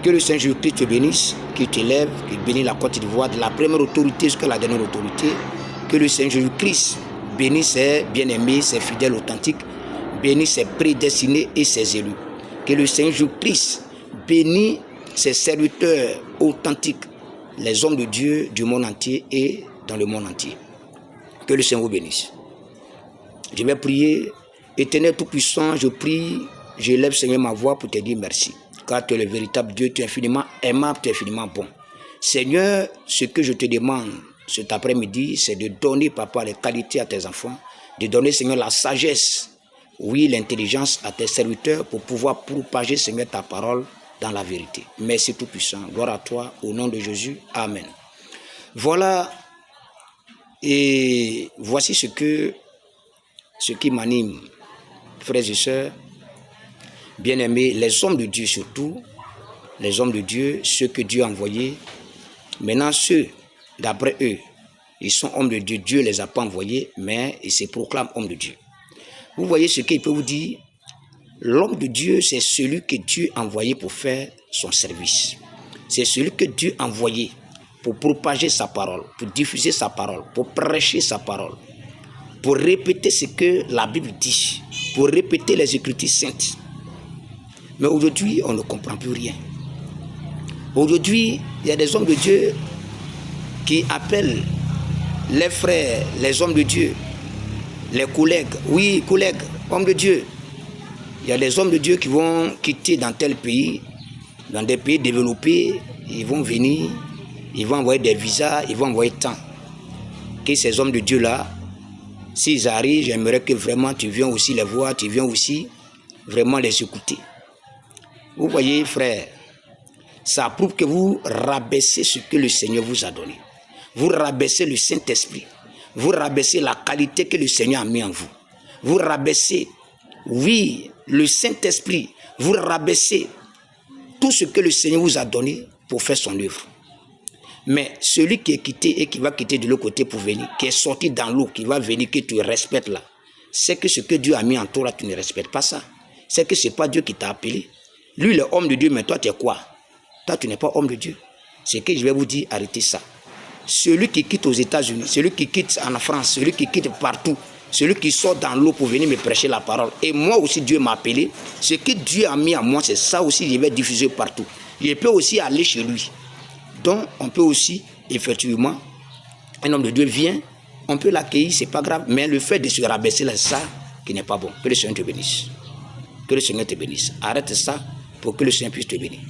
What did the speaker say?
Que le Seigneur Jésus-Christ te bénisse, qu'il t'élève, qu'il bénisse la Côte d'Ivoire, de la première autorité jusqu'à la dernière autorité. Que le Seigneur Jésus-Christ bénisse ses bien-aimés, ses fidèles authentiques, bénisse ses prédestinés et ses élus. Que le Seigneur Jésus-Christ bénisse ses serviteurs authentiques, les hommes de Dieu du monde entier et dans le monde entier. Que le Seigneur vous bénisse. Je vais prier. Éternel Tout-Puissant, je prie, j'élève Seigneur ma voix pour te dire merci. Car tu es le véritable Dieu, tu es infiniment aimable, tu es infiniment bon. Seigneur, ce que je te demande cet après-midi, c'est de donner, Papa, les qualités à tes enfants, de donner, Seigneur, la sagesse, oui, l'intelligence à tes serviteurs pour pouvoir propager, Seigneur, ta parole dans la vérité. Merci Tout-Puissant. Gloire à toi, au nom de Jésus. Amen. Voilà, et voici ce qui m'anime, frères et sœurs, bien-aimés, les hommes de Dieu surtout, les hommes de Dieu, ceux que Dieu a envoyés. Maintenant, ceux, d'après eux, ils sont hommes de Dieu, Dieu ne les a pas envoyés, mais ils se proclament hommes de Dieu. Vous voyez ce qu'il peut vous dire? L'homme de Dieu, c'est celui que Dieu a envoyé pour faire son service. C'est celui que Dieu a envoyé pour propager sa parole, pour diffuser sa parole, pour prêcher sa parole, pour répéter ce que la Bible dit, pour répéter les Écritures saintes. Mais aujourd'hui, on ne comprend plus rien. Aujourd'hui, il y a des hommes de Dieu qui appellent les frères, les hommes de Dieu, les collègues. Oui, collègues, hommes de Dieu. Il y a des hommes de Dieu qui vont quitter dans tel pays, dans des pays développés, ils vont venir, ils vont envoyer des visas, ils vont envoyer tant. Que ces hommes de Dieu-là, s'ils arrivent, j'aimerais que vraiment tu viennes aussi les voir, tu viens aussi vraiment les écouter. Vous voyez, frère, ça prouve que vous rabaissez ce que le Seigneur vous a donné. Vous rabaissez le Saint-Esprit. Vous rabaissez la qualité que le Seigneur a mis en vous. Vous rabaissez, oui, le Saint-Esprit. Vous rabaissez tout ce que le Seigneur vous a donné pour faire son œuvre. Mais celui qui est quitté et qui va quitter de l'autre côté pour venir, qui est sorti dans l'eau, qui va venir, que tu respectes là, c'est que ce que Dieu a mis en toi là, tu ne respectes pas ça. C'est que ce n'est pas Dieu qui t'a appelé. Lui, il est homme de Dieu, mais toi, tu es quoi? Toi, tu n'es pas homme de Dieu. C'est que je vais vous dire, arrêtez ça. Celui qui quitte aux États-Unis, celui qui quitte en France, celui qui quitte partout, celui qui sort dans l'eau pour venir me prêcher la parole. Et moi aussi, Dieu m'a appelé. Ce que Dieu a mis en moi, c'est ça aussi, je vais diffuser partout. Il peut aussi aller chez lui. Donc, on peut aussi, effectivement, un homme de Dieu vient, on peut l'accueillir, c'est pas grave, mais le fait de se rabaisser là, ça, qui n'est pas bon. Que le Seigneur te bénisse. Que le Seigneur te bénisse. Arrête ça pour que le Seigneur puisse te bénir.